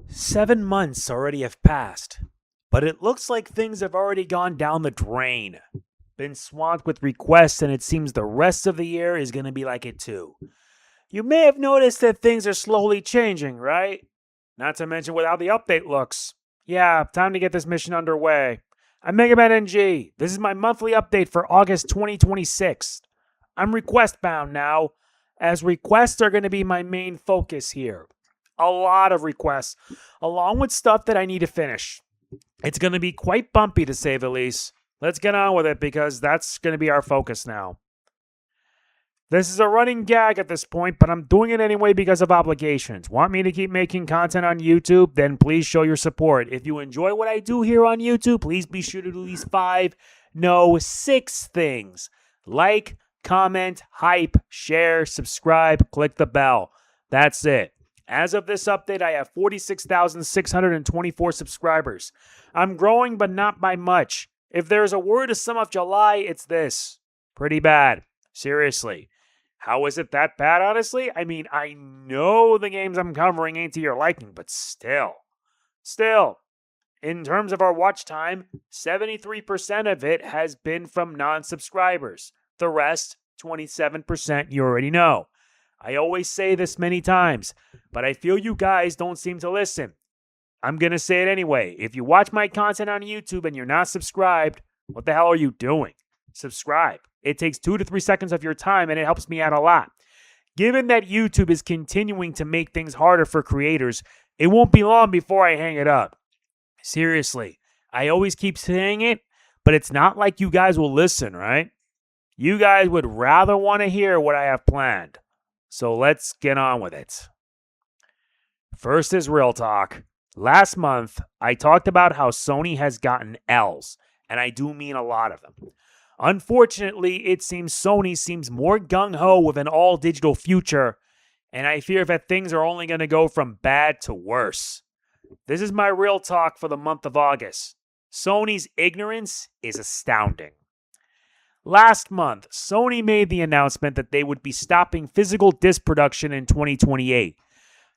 7 months already have passed, but it looks like things have already gone down the drain. Been swamped with requests, and it seems the rest of the year is going to be like it too. You may have noticed that things are slowly changing, right? Not to mention with how the update looks. Yeah, time to get this mission underway. I'm MegamanNG. This is my monthly update for August 2026. I'm Requestbound now, as requests are going to be my main focus here. A lot of requests, along with stuff that I need to finish. It's going to be quite bumpy, to say the least. Let's get on with it, because that's going to be our focus now. This is a running gag at this point, but I'm doing it anyway because of obligations. Want me to keep making content on YouTube? Then please show your support. If you enjoy what I do here on YouTube, please be sure to do these 6 things. Like, comment, hype, share, subscribe, click the bell. That's it. As of this update, I have 46,624 subscribers. I'm growing, but not by much. If there's a word to sum up July, it's this. Pretty bad. Seriously. How is it that bad, honestly? I mean, I know the games I'm covering ain't to your liking, but still. In terms of our watch time, 73% of it has been from non-subscribers. The rest, 27%, you already know. I always say this many times, but I feel you guys don't seem to listen. I'm going to say it anyway. If you watch my content on YouTube and you're not subscribed, what the hell are you doing? Subscribe. It takes 2 to 3 seconds of your time, and it helps me out a lot. Given that YouTube is continuing to make things harder for creators, it won't be long before I hang it up. Seriously, I always keep saying it, but it's not like you guys will listen, right? You guys would rather want to hear what I have planned. So let's get on with it. First is real talk. Last month, I talked about how Sony has gotten L's, and I do mean a lot of them. Unfortunately, it seems Sony seems more gung-ho with an all-digital future, and I fear that things are only going to go from bad to worse. This is my real talk for the month of August. Sony's ignorance is astounding. Last month, Sony made the announcement that they would be stopping physical disc production in 2028.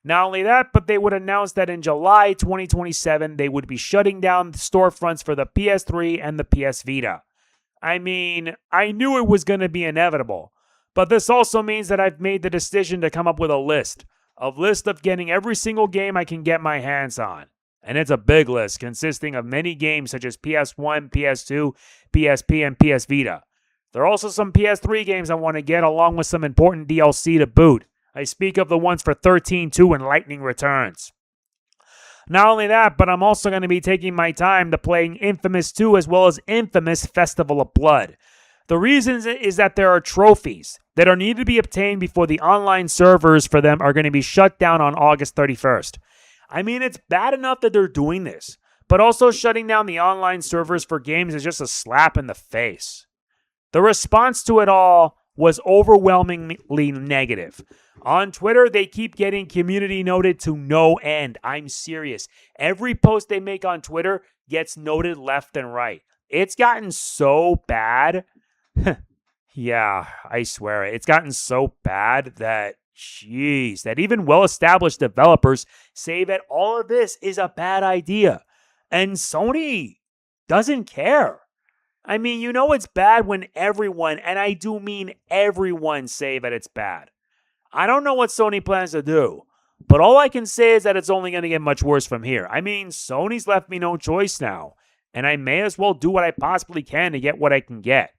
Not only that, but they would announce that in July 2027, they would be shutting down the storefronts for the PS3 and the PS Vita. I mean, I knew it was going to be inevitable, but this also means that I've made the decision to come up with a list of getting every single game I can get my hands on. And it's a big list consisting of many games such as PS1, PS2, PSP, and PS Vita. There are also some PS3 games I want to get, along with some important DLC to boot. I speak of the ones for 13-2 and Lightning Returns. Not only that, but I'm also going to be taking my time to playing Infamous 2 as well as Infamous Festival of Blood. The reason is that there are trophies that are needed to be obtained before the online servers for them are going to be shut down on August 31st. I mean, it's bad enough that they're doing this, but also shutting down the online servers for games is just a slap in the face. The response to it all was overwhelmingly negative. On Twitter, they keep getting community noted to no end. I'm serious. Every post they make on Twitter gets noted left and right. It's gotten so bad. Yeah, I swear it. It's gotten so bad that, that even well-established developers say that all of this is a bad idea. And Sony doesn't care. I mean, you know it's bad when everyone, and I do mean everyone, say that it's bad. I don't know what Sony plans to do, but all I can say is that it's only going to get much worse from here. I mean, Sony's left me no choice now, and I may as well do what I possibly can to get what I can get.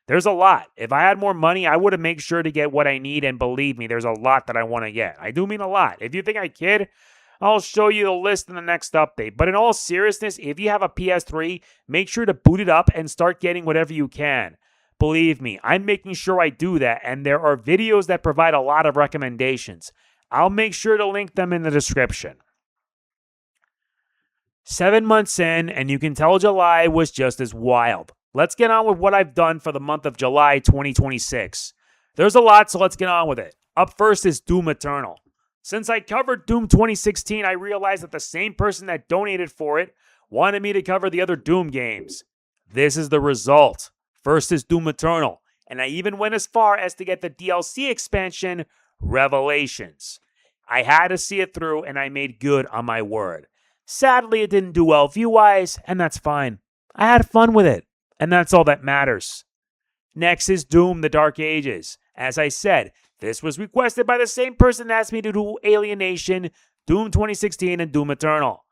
There's a lot. If I had more money, I would have made sure to get what I need, and believe me, there's a lot that I want to get. I do mean a lot. If you think I kid, I'll show you the list in the next update. But in all seriousness, if you have a PS3, make sure to boot it up and start getting whatever you can. Believe me, I'm making sure I do that, and there are videos that provide a lot of recommendations. I'll make sure to link them in the description. 7 months in, and you can tell July was just as wild. Let's get on with what I've done for the month of July 2026. There's a lot, so let's get on with it. Up first is Doom Eternal. Since I covered Doom 2016, I realized that the same person that donated for it wanted me to cover the other Doom games. This is the result. First is Doom Eternal, and I even went as far as to get the DLC expansion, Revelations. I had to see it through, and I made good on my word. Sadly, it didn't do well view-wise, and that's fine. I had fun with it, and that's all that matters. Next is Doom: The Dark Ages. As I said, this was requested by the same person that asked me to do Alienation, Doom 2016, and Doom Eternal.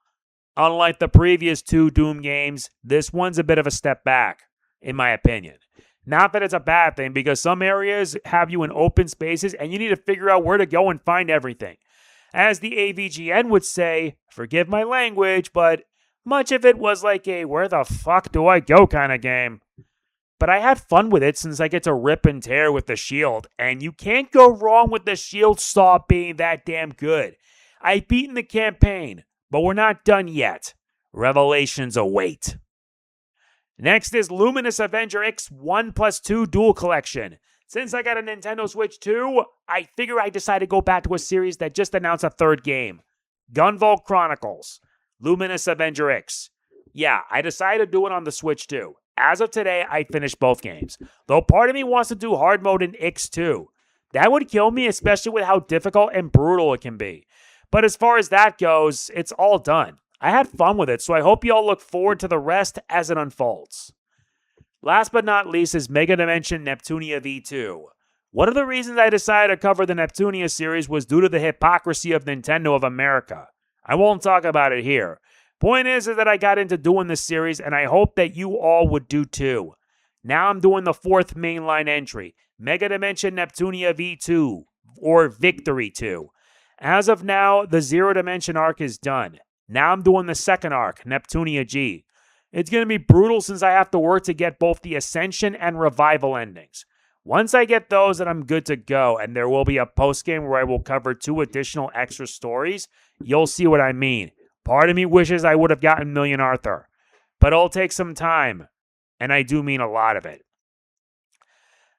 Unlike the previous two Doom games, this one's a bit of a step back, in my opinion. Not that it's a bad thing, because some areas have you in open spaces and you need to figure out where to go and find everything. As the AVGN would say, forgive my language, but much of it was like a where the fuck do I go kind of game. But I had fun with it since I get to rip and tear with the shield, and you can't go wrong with the shield saw being that damn good. I've beaten the campaign, but we're not done yet. Revelations await. Next is Luminous Avenger X 1+2 Dual Collection. Since I got a Nintendo Switch 2, I figure I decided to go back to a series that just announced a third game. Gunvolt Chronicles. Luminous Avenger X. Yeah, I decided to do it on the Switch 2. As of today, I finished both games. Though part of me wants to do hard mode in X2. That would kill me, especially with how difficult and brutal it can be. But as far as that goes, it's all done. I had fun with it, so I hope you all look forward to the rest as it unfolds. Last but not least is Megadimension Neptunia V2. One of the reasons I decided to cover the Neptunia series was due to the hypocrisy of Nintendo of America. I won't talk about it here. Point is that I got into doing this series, and I hope that you all would do too. Now I'm doing the fourth mainline entry, Megadimension Neptunia V2, or Victory 2. As of now, the Zero Dimension arc is done. Now I'm doing the second arc, Neptunia G. It's going to be brutal since I have to work to get both the Ascension and Revival endings. Once I get those, then I'm good to go, and there will be a post-game where I will cover 2 additional extra stories. You'll see what I mean. Part of me wishes I would have gotten Million Arthur, but it'll take some time, and I do mean a lot of it.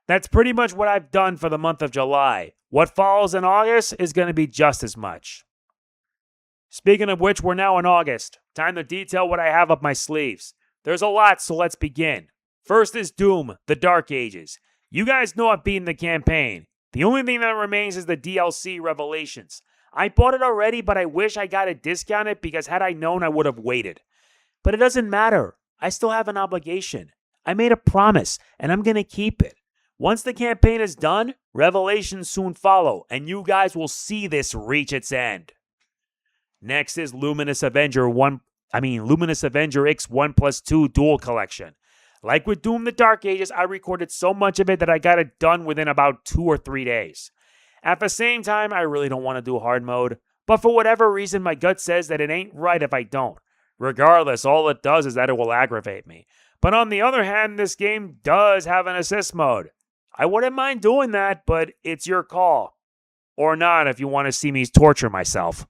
That's pretty much what I've done for the month of July. What follows in August is going to be just as much. Speaking of which, we're now in August. Time to detail what I have up my sleeves. There's a lot, so let's begin. First is Doom: The Dark Ages. You guys know I've beaten the campaign. The only thing that remains is the DLC Revelations. I bought it already, but I wish I got it discounted because had I known, I would have waited. But it doesn't matter. I still have an obligation. I made a promise, and I'm going to keep it. Once the campaign is done, Revelations soon follow, and you guys will see this reach its end. Next is Luminous Avenger X 1+2 Dual Collection. Like with Doom: The Dark Ages, I recorded so much of it that I got it done within about 2 or 3 days. At the same time, I really don't want to do hard mode, but for whatever reason, my gut says that it ain't right if I don't. Regardless, all it does is that it will aggravate me. But on the other hand, this game does have an assist mode. I wouldn't mind doing that, but it's your call. Or not if you want to see me torture myself.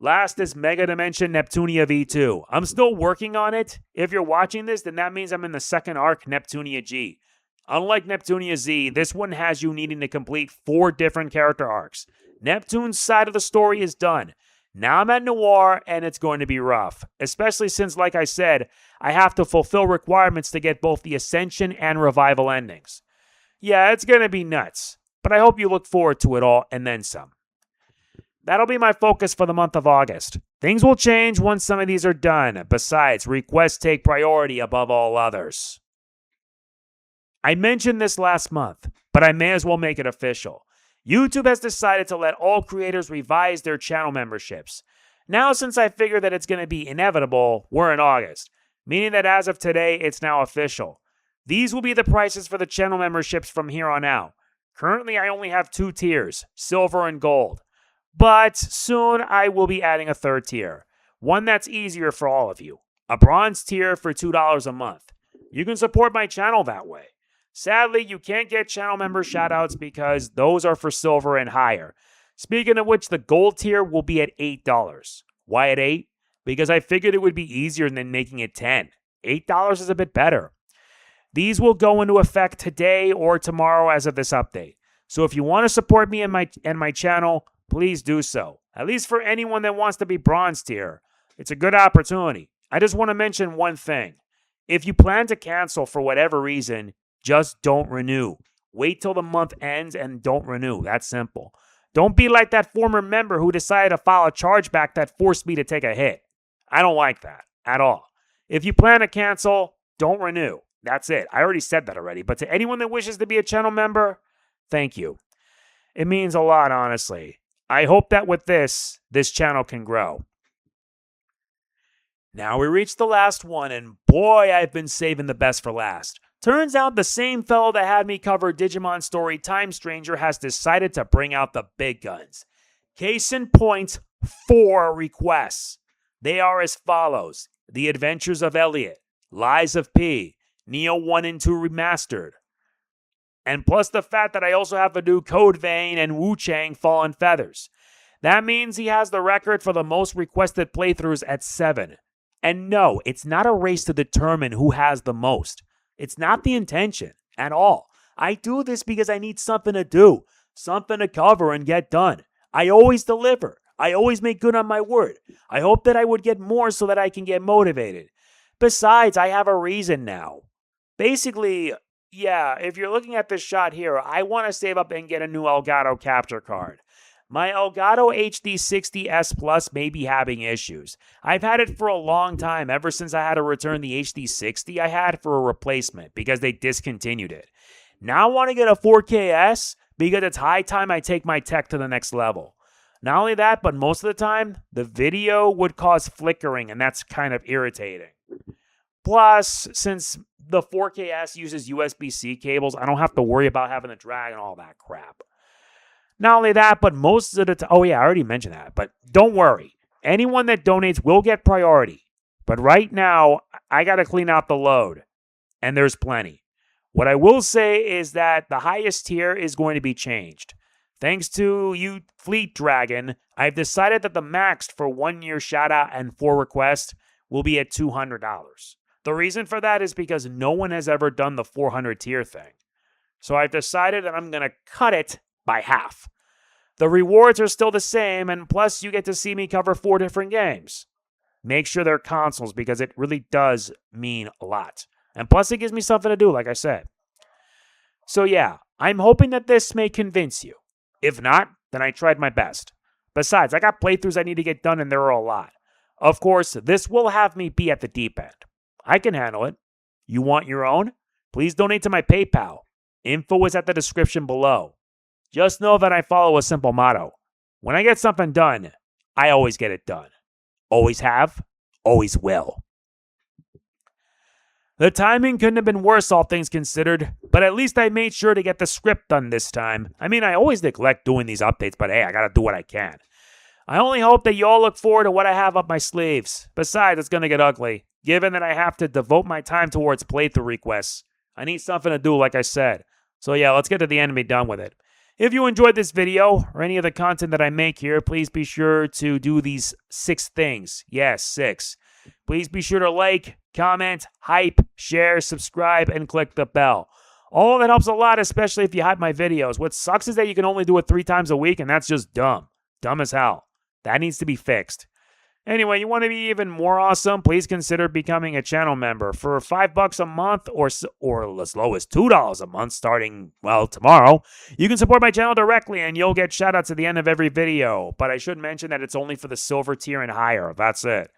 Last is Megadimension Neptunia V2. I'm still working on it. If you're watching this, then that means I'm in the second arc, Neptunia G. Unlike Neptunia Z, this one has you needing to complete 4 different character arcs. Neptune's side of the story is done. Now I'm at Noir, and it's going to be rough. Especially since, like I said, I have to fulfill requirements to get both the Ascension and Revival endings. Yeah, it's going to be nuts. But I hope you look forward to it all, and then some. That'll be my focus for the month of August. Things will change once some of these are done. Besides, requests take priority above all others. I mentioned this last month, but I may as well make it official. YouTube has decided to let all creators revise their channel memberships. Now, since I figure that it's going to be inevitable, we're in August, meaning that as of today, it's now official. These will be the prices for the channel memberships from here on out. Currently, I only have 2 tiers, Silver and Gold. But soon I will be adding a 3rd tier, one that's easier for all of you. A Bronze tier for $2 a month. You can support my channel that way. Sadly, you can't get channel member shoutouts because those are for Silver and higher. Speaking of which, the Gold tier will be at $8. Why at $8? Because I figured it would be easier than making it $10. $8 is a bit better. These will go into effect today or tomorrow as of this update. So if you want to support me and my channel, please do so. At least for anyone that wants to be Bronze tier. It's a good opportunity. I just want to mention one thing. If you plan to cancel for whatever reason, just don't renew. Wait till the month ends and don't renew. That's simple. Don't be like that former member who decided to file a chargeback that forced me to take a hit. I don't like that at all. If you plan to cancel, don't renew. That's it. I already said that already. But to anyone that wishes to be a channel member, thank you. It means a lot, honestly. I hope that with this channel can grow. Now we reached the last one, and boy, I've been saving the best for last. Turns out the same fellow that had me cover Digimon Story Time Stranger has decided to bring out the big guns. Case in point, 4 requests. They are as follows: The Adventures of Elliot, Lies of P, Neo 1 and 2 Remastered, and plus the fact that I also have a new Code Vein and Wu Chang Fallen Feathers. That means he has the record for the most requested playthroughs at 7. And no, it's not a race to determine who has the most. It's not the intention at all. I do this because I need something to do, something to cover and get done. I always deliver. I always make good on my word. I hope that I would get more so that I can get motivated. Besides, I have a reason now. Basically, yeah, if you're looking at this shot here, I want to save up and get a new Elgato capture card. My Elgato HD60S Plus may be having issues. I've had it for a long time, ever since I had to return the HD60 I had for a replacement because they discontinued it. Now I want to get a 4KS because it's high time I take my tech to the next level. Not only that, but most of the time, the video would cause flickering, and that's kind of irritating. Plus, since the 4KS uses USB-C cables, I don't have to worry about having to drag and all that crap. Not only that, but most of the time, oh yeah, I already mentioned that, but don't worry. Anyone that donates will get priority. But right now, I got to clean out the load, and there's plenty. What I will say is that the highest tier is going to be changed. Thanks to you, Fleet Dragon, I've decided that the max for 1 year shoutout and 4 requests will be at $200. The reason for that is because no one has ever done the 400 tier thing. So I've decided that I'm going to cut it by half. The rewards are still the same, and plus you get to see me cover 4 different games. Make sure they're consoles because it really does mean a lot. And plus it gives me something to do, like I said. So yeah, I'm hoping that this may convince you. If not, then I tried my best. Besides, I got playthroughs I need to get done, and there are a lot. Of course, this will have me be at the deep end. I can handle it. You want your own? Please donate to my PayPal. Info is at the description below. Just know that I follow a simple motto. When I get something done, I always get it done. Always have, always will. The timing couldn't have been worse, all things considered, but at least I made sure to get the script done this time. I mean, I always neglect doing these updates, but hey, I gotta do what I can. I only hope that you all look forward to what I have up my sleeves. Besides, it's gonna get ugly, given that I have to devote my time towards playthrough requests. I need something to do, like I said. So yeah, let's get to the end and be done with it. If you enjoyed this video, or any of the content that I make here, please be sure to do these 6 things. Yes, 6. Please be sure to like, comment, hype, share, subscribe, and click the bell. All of that helps a lot, especially if you hype my videos. What sucks is that you can only do it 3 times a week, and that's just dumb. Dumb as hell. That needs to be fixed. Anyway, you want to be even more awesome? Please consider becoming a channel member. For $5 a month or as low as $2 a month starting, well, tomorrow, you can support my channel directly and you'll get shoutouts at the end of every video. But I should mention that it's only for the silver tier and higher. That's it.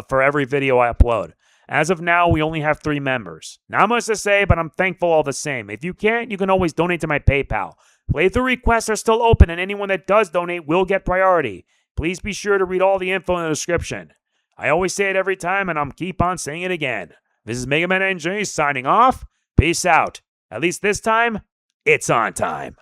For every video I upload. As of now, we only have 3 members. Not much to say, but I'm thankful all the same. If you can't, you can always donate to my PayPal. Playthrough requests are still open, and anyone that does donate will get priority. Please be sure to read all the info in the description. I always say it every time, and I'm keep on saying it again. This is MegamanNG signing off. Peace out. At least this time, it's on time.